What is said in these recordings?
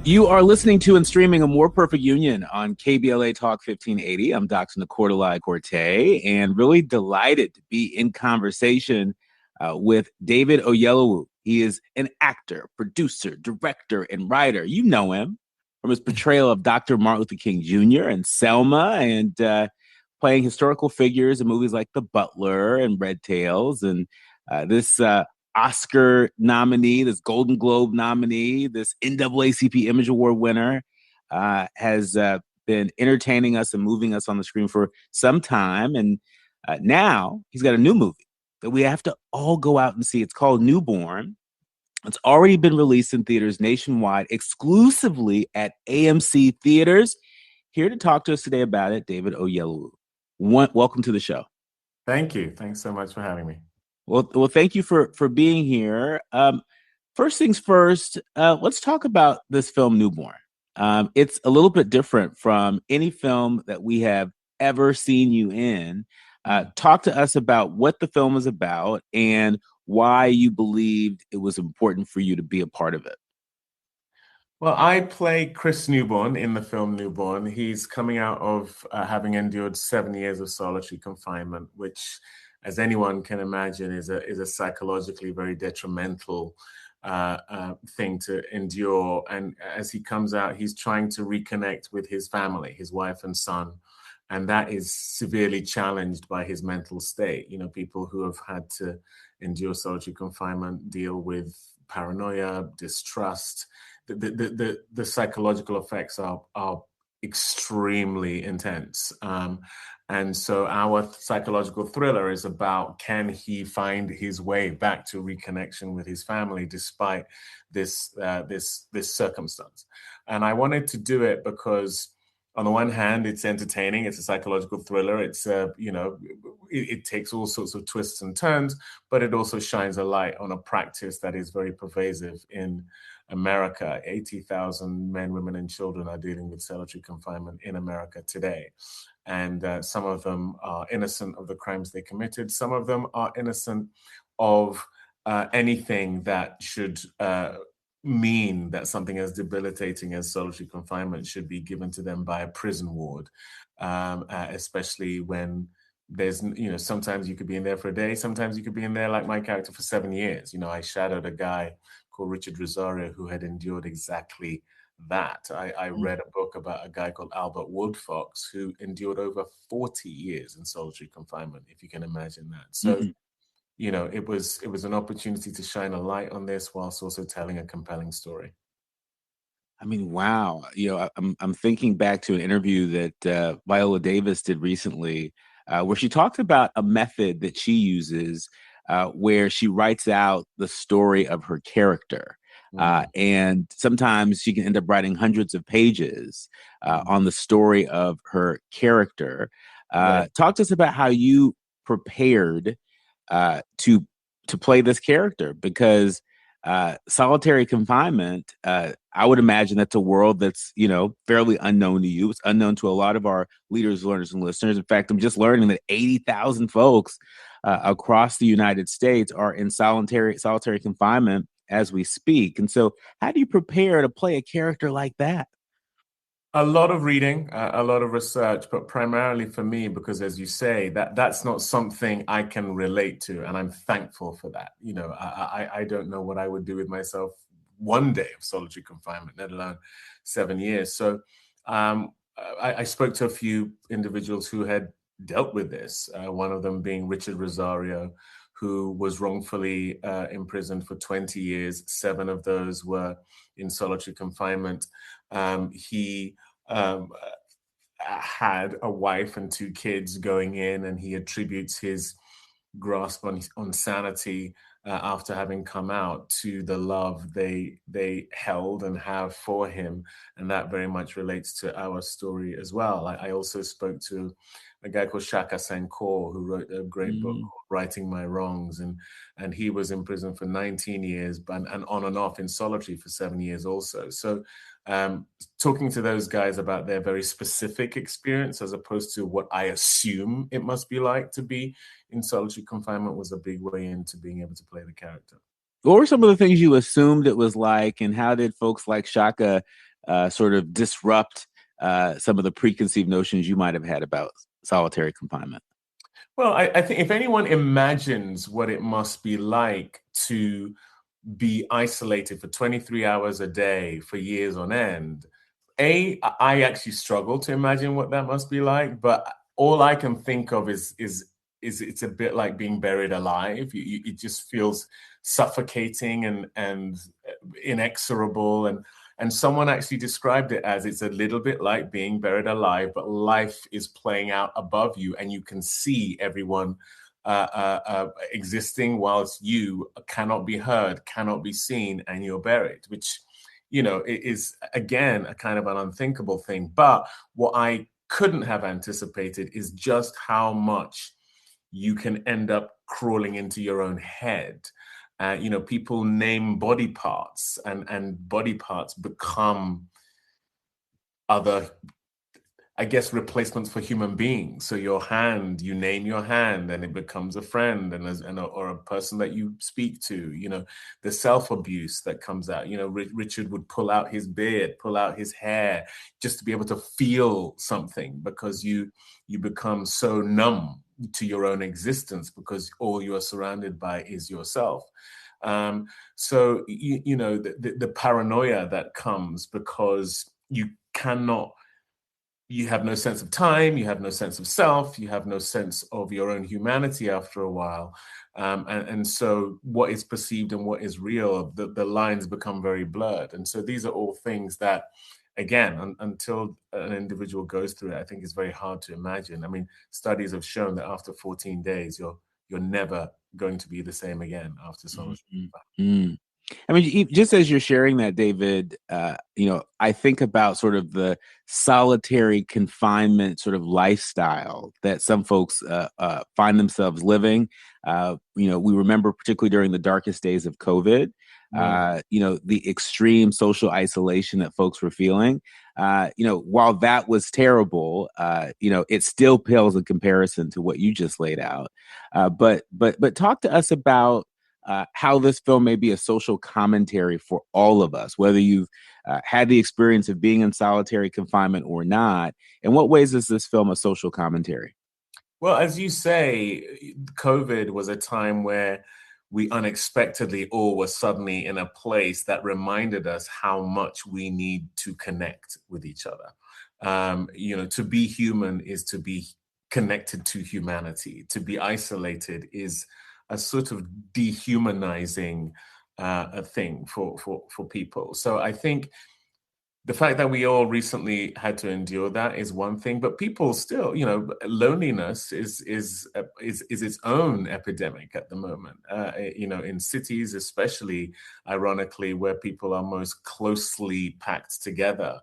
You are listening to and streaming A More Perfect Union on KBLA Talk 1580. I'm Dr. Nii-Quartelai, and really delighted to be in conversation with David Oyelowo. He is an actor, producer, director, and writer. You know him from his portrayal of Dr. Martin Luther King Jr. and Selma, and playing historical figures in movies like The Butler and Red Tails. And this Oscar nominee, this Golden Globe nominee, this NAACP Image Award winner, has been entertaining us and moving us on the screen for some time. And now he's got a new movie that we have to all go out and see. It's called Newborn. It's already been released in theaters nationwide, exclusively at AMC Theaters. Here to talk to us today about it, David Oyelowo. Welcome to the show. Thank you. Thanks so much for having me. Well, thank you for being here. First things first, let's talk about this film, Newborn. It's a little bit different from any film that we have ever seen you in. Talk to us about what the film is about and why you believed it was important for you to be a part of it. Well, I play Chris Newborn in the film Newborn. He's coming out of having endured 7 years of solitary confinement, which, as anyone can imagine, is a psychologically very detrimental thing to endure. And as he comes out, he's trying to reconnect with his family, his wife and son. And that is severely challenged by his mental state. You know, people who have had to endure solitary confinement deal with paranoia, distrust. The psychological effects are extremely intense. And so our psychological thriller is about, can he find his way back to reconnection with his family despite this circumstance? And I wanted to do it because, on the one hand, it's entertaining. It's a psychological thriller. It's it takes all sorts of twists and turns, but it also shines a light on a practice that is very pervasive in America. 80,000 men, women, and children are dealing with solitary confinement in America today. And some of them are innocent of the crimes they committed. Some of them are innocent of anything that should mean that something as debilitating as solitary confinement should be given to them by a prison ward, especially when there's, sometimes you could be in there for a day, sometimes you could be in there, like my character, for 7 years. I shadowed a guy called Richard Rosario who had endured exactly that. I read a book about a guy called Albert Woodfox who endured over 40 years in solitary confinement, if you can imagine that. So, it was an opportunity to shine a light on this whilst also telling a compelling story. I mean, wow. I'm thinking back to an interview that Viola Davis did recently, where she talked about a method that she uses where she writes out the story of her character. And sometimes she can end up writing hundreds of pages on the story of her character. Right. Talk to us about how you prepared to play this character, because solitary confinement, I would imagine that's a world that's, fairly unknown to you. It's unknown to a lot of our leaders, learners, and listeners. In fact, I'm just learning that 80,000 folks across the United States are in solitary confinement as we speak. And so how do you prepare to play a character like that? A lot of reading, a lot of research, but primarily for me, because as you say, that's not something I can relate to. And I'm thankful for that. I don't know what I would do with myself one day of solitary confinement, let alone 7 years. So I spoke to a few individuals who had dealt with this, one of them being Richard Rosario, who was wrongfully imprisoned for 20 years. 7 of those were in solitary confinement. He had a wife and 2 kids going in, and he attributes his grasp on sanity after having come out to the love they held and have for him. And that very much relates to our story as well. I also spoke to a guy called Shaka Senghor, who wrote a great book called Righting My Wrongs. And he was in prison for 19 years and on and off in solitary for 7 years also. So talking to those guys about their very specific experience as opposed to what I assume it must be like to be in solitary confinement was a big way into being able to play the character. What were some of the things you assumed it was like, and how did folks like Shaka sort of disrupt some of the preconceived notions you might have had about solitary confinement? Well, I think if anyone imagines what it must be like to be isolated for 23 hours a day for years on end, I actually struggle to imagine what that must be like, but all I can think of is it's a bit like being buried alive. It just feels suffocating and inexorable, and someone actually described it as it's a little bit like being buried alive, but life is playing out above you, and you can see everyone existing whilst you cannot be heard, cannot be seen, and you're buried, which, you know, it is again a kind of an unthinkable thing. But what I couldn't have anticipated is just how much you can end up crawling into your own head. You know, people name body parts, and body parts become other, I guess, replacements for human beings. So your hand, you name your hand, and it becomes a friend or a person that you speak to. You know, the self-abuse that comes out. You know, Richard would pull out his beard, pull out his hair, just to be able to feel something, because you become so numb to your own existence because all you are surrounded by is yourself. So you know, the paranoia that comes because you have no sense of time, you have no sense of self, you have no sense of your own humanity after a while. And so what is perceived and what is real, the lines become very blurred. And so these are all things that, again, until an individual goes through it, I think it's very hard to imagine. I mean, studies have shown that after 14 days, you're never going to be the same again after solitary confinement. I mean, just as you're sharing that, David, you know, I think about sort of the solitary confinement sort of lifestyle that some folks find themselves living. You know, we remember particularly during the darkest days of COVID, you know, the extreme social isolation that folks were feeling. You know, while that was terrible, you know, it still pales in comparison to what you just laid out. But talk to us about how this film may be a social commentary for all of us, whether you've had the experience of being in solitary confinement or not. In what ways is this film a social commentary? Well, as you say, COVID was a time where we unexpectedly all were suddenly in a place that reminded us how much we need to connect with each other. You know, to be human is to be connected to humanity. To be isolated is a sort of dehumanizing a thing for people. So I think the fact that we all recently had to endure that is one thing, but people still, you know, loneliness is its own epidemic at the moment. You know, in cities, especially, ironically, where people are most closely packed together,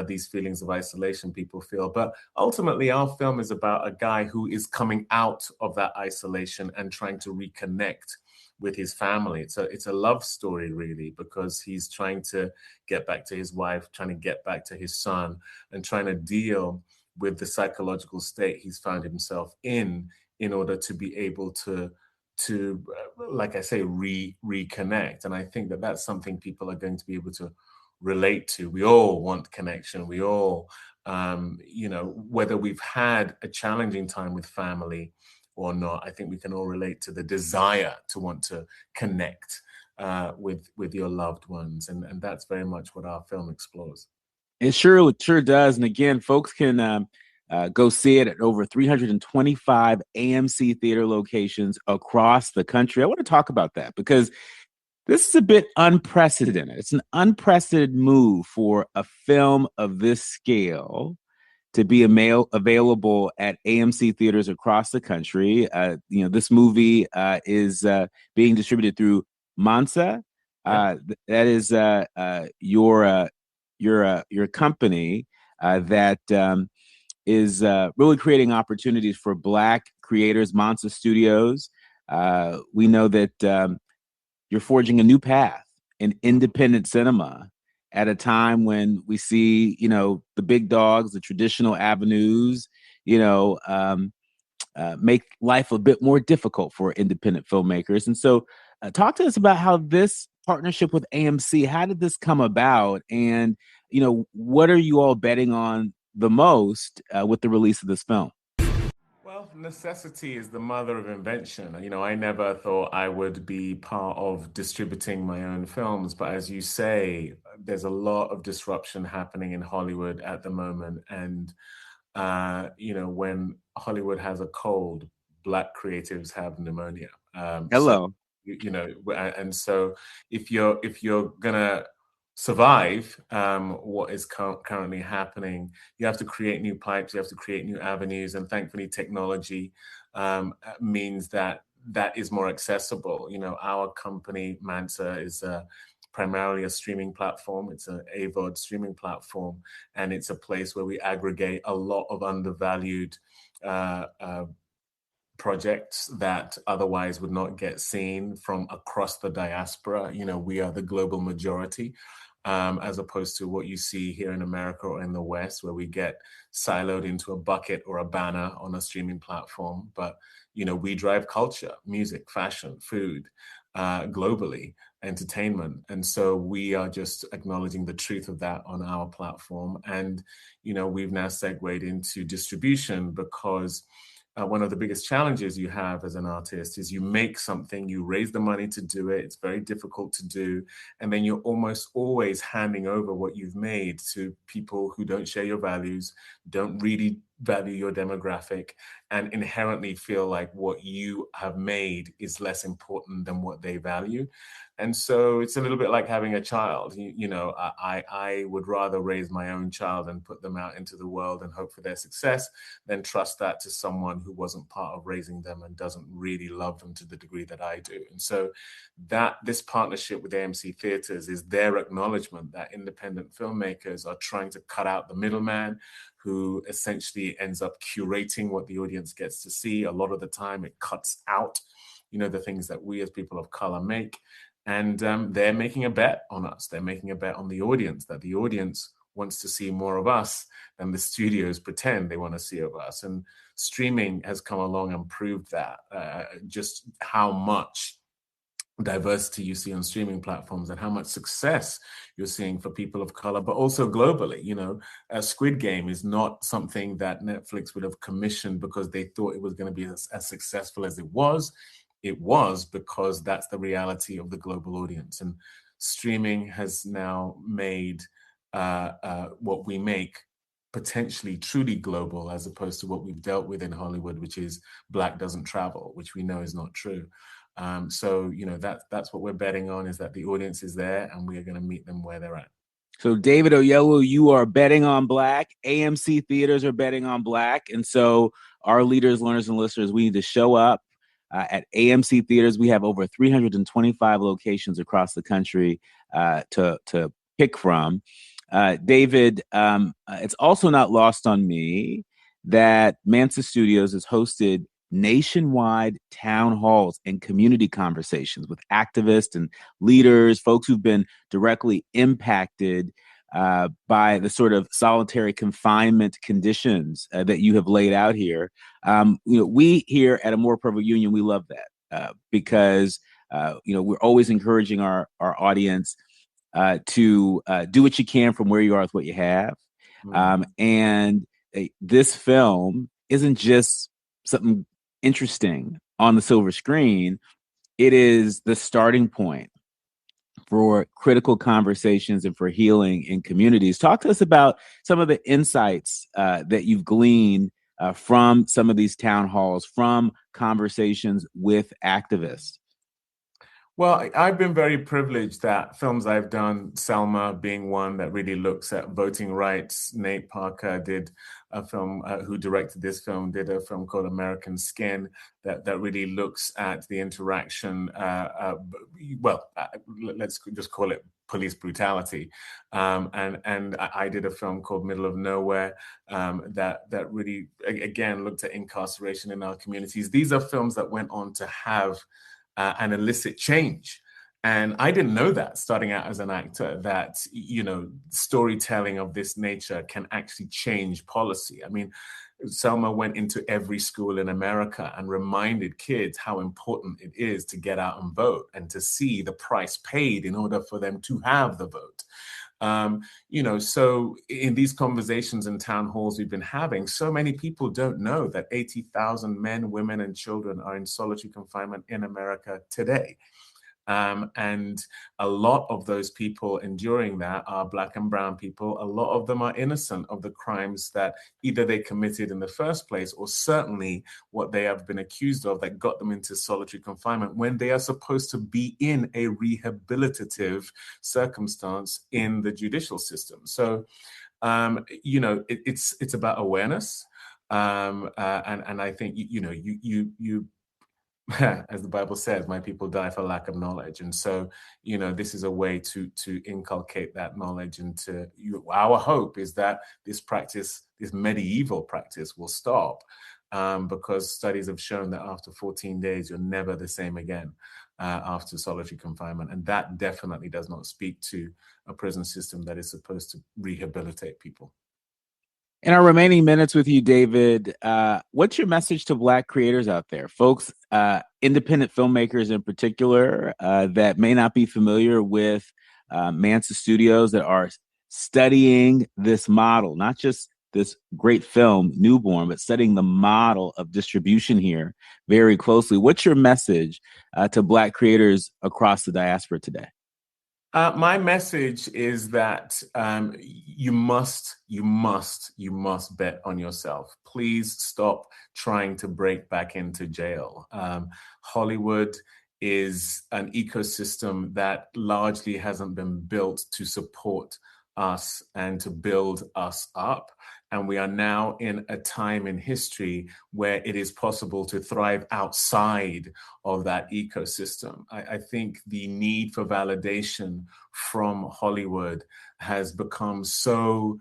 these feelings of isolation people feel. But ultimately, our film is about a guy who is coming out of that isolation and trying to reconnect with his family. It's a love story, really, because he's trying to get back to his wife, trying to get back to his son, and trying to deal with the psychological state he's found himself in order to be able to like I say, reconnect. And I think that that's something people are going to be able to relate to. We all want connection. We all, you know, whether we've had a challenging time with family or not, I think we can all relate to the desire to want to connect with your loved ones, and that's very much what our film explores. It sure does. And again, folks can go see it at over 325 AMC theater locations across the country. I want to talk about that because this is a bit unprecedented. It's an unprecedented move for a film of this scale to be available at AMC theaters across the country. You know, this movie is being distributed through Mansa. That is your company that is really creating opportunities for Black creators. Mansa Studios. We know that you're forging a new path in independent cinema at a time when we see, you know, the big dogs, the traditional avenues, you know, make life a bit more difficult for independent filmmakers. And so talk to us about how this partnership with AMC, how did this come about? And what are you all betting on the most with the release of this film? Well, necessity is the mother of invention. I never thought I would be part of distributing my own films, but as you say, there's a lot of disruption happening in Hollywood at the moment. And, when Hollywood has a cold, Black creatives have pneumonia. So, Hello. and so if you're gonna survive what is currently happening, you have to create new pipes, you have to create new avenues, and thankfully technology means that that is more accessible. Our company Mansa is primarily a streaming platform. It's an AVOD streaming platform, and it's a place where we aggregate a lot of undervalued uh, uh, projects that otherwise would not get seen from across the diaspora. We are the global majority, as opposed to what you see here in America or in the West, where we get siloed into a bucket or a banner on a streaming platform. But, we drive culture, music, fashion, food, globally, entertainment. And so we are just acknowledging the truth of that on our platform. And, we've now segued into distribution because one of the biggest challenges you have as an artist is you make something, you raise the money to do it, it's very difficult to do, and then you're almost always handing over what you've made to people who don't share your values, don't really value your demographic, and inherently feel like what you have made is less important than what they value. And so it's a little bit like having a child. I would rather raise my own child and put them out into the world and hope for their success than trust that to someone who wasn't part of raising them and doesn't really love them to the degree that I do. And so that this partnership with AMC Theaters is their acknowledgement that independent filmmakers are trying to cut out the middleman who essentially ends up curating what the audience gets to see. A lot of the time it cuts out, the things that we as people of color make. And they're making a bet on us. They're making a bet on the audience, that the audience wants to see more of us than the studios pretend they want to see of us. And streaming has come along and proved that, just how much diversity you see on streaming platforms and how much success you're seeing for people of color, but also globally. Squid Game is not something that Netflix would have commissioned because they thought it was going to be as successful as it was. It was because that's the reality of the global audience. And streaming has now made what we make potentially truly global, as opposed to what we've dealt with in Hollywood, which is Black doesn't travel, which we know is not true. So that's what we're betting on, is that the audience is there and we are going to meet them where they're at. So David Oyelowo, you are betting on Black. AMC theaters are betting on Black. And so our leaders, learners, and listeners, we need to show up at AMC theaters. We have over 325 locations across the country to pick from. David, it's also not lost on me that Mansa Studios has hosted nationwide town halls and community conversations with activists and leaders, folks who've been directly impacted by the sort of solitary confinement conditions that you have laid out here. We here at A More Perfect Union, we love that because we're always encouraging our audience to do what you can from where you are with what you have. And this film isn't just something interesting on the silver screen. It is the starting point for critical conversations and for healing in communities. Talk to us about some of the insights that you've gleaned from some of these town halls, from conversations with activists. Well, I've been very privileged that films I've done, Selma being one that really looks at voting rights. Nate Parker did a film, who directed this film, did a film called American Skin that really looks at the interaction, let's just call it police brutality. And I did a film called Middle of Nowhere that really, again, looked at incarceration in our communities. These are films that went on to have an illicit change. And I didn't know that starting out as an actor, that, storytelling of this nature can actually change policy. I mean, Selma went into every school in America and reminded kids how important it is to get out and vote and to see the price paid in order for them to have the vote. So in these conversations and town halls we've been having, so many people don't know that 80,000 men, women, and children are in solitary confinement in America today. And a lot of those people enduring that are Black and brown people. A lot of them are innocent of the crimes that either they committed in the first place, or certainly what they have been accused of that got them into solitary confinement when they are supposed to be in a rehabilitative circumstance in the judicial system. So, it's about awareness. And I think, you as the Bible says, my people die for lack of knowledge. And so, this is a way to inculcate that knowledge. And our hope is that this medieval practice will stop, because studies have shown that after 14 days, you're never the same again after solitary confinement. And that definitely does not speak to a prison system that is supposed to rehabilitate people. In our remaining minutes with you, David, what's your message to Black creators out there, folks, independent filmmakers in particular, that may not be familiar with Mansa Studios, that are studying this model, not just this great film, Newborn, but studying the model of distribution here very closely? What's your message to Black creators across the diaspora today? My message is that you must bet on yourself. Please stop trying to break back into jail. Hollywood is an ecosystem that largely hasn't been built to support us and to build us up. And we are now in a time in history where it is possible to thrive outside of that ecosystem. I think the need for validation from Hollywood has become so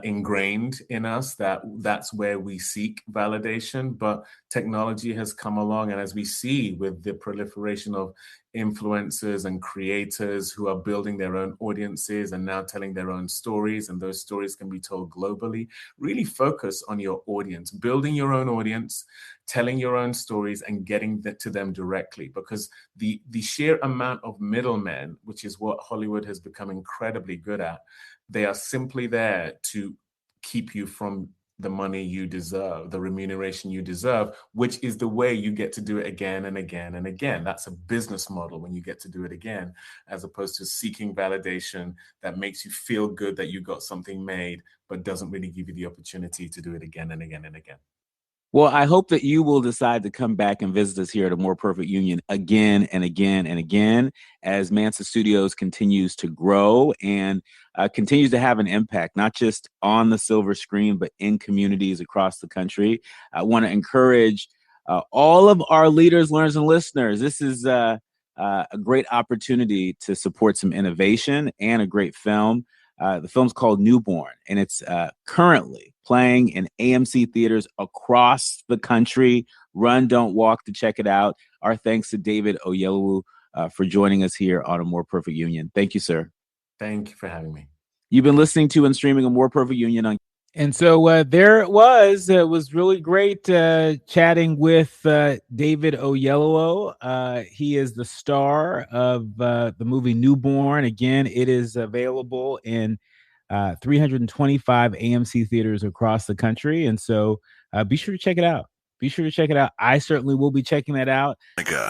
ingrained in us that's where we seek validation. But technology has come along, and as we see with the proliferation of influencers and creators who are building their own audiences and now telling their own stories, and those stories can be told globally. Really focus on your audience, building your own audience, telling your own stories, and getting to them directly, because the sheer amount of middlemen, which is what Hollywood has become incredibly good at, they are simply there to keep you from the money you deserve, the remuneration you deserve, which is the way you get to do it again and again and again. That's a business model when you get to do it again, as opposed to seeking validation that makes you feel good that you got something made, but doesn't really give you the opportunity to do it again and again and again. Well, I hope that you will decide to come back and visit us here at A More Perfect Union again and again and again, as Mansa Studios continues to grow and continues to have an impact, not just on the silver screen, but in communities across the country. I want to encourage all of our leaders, learners, and listeners. This is a great opportunity to support some innovation and a great film. The film's called Newborn, and it's currently playing in AMC theaters across the country. Run, don't walk to check it out. Our thanks to David Oyelowo for joining us here on A More Perfect Union. Thank you, sir. Thank you for having me. You've been listening to and streaming A More Perfect Union on. And so there it was. It was really great chatting with David Oyelowo. He is the star of the movie Newborn. Again, it is available in 325 AMC theaters across the country. And so be sure to check it out. Be sure to check it out. I certainly will be checking that out.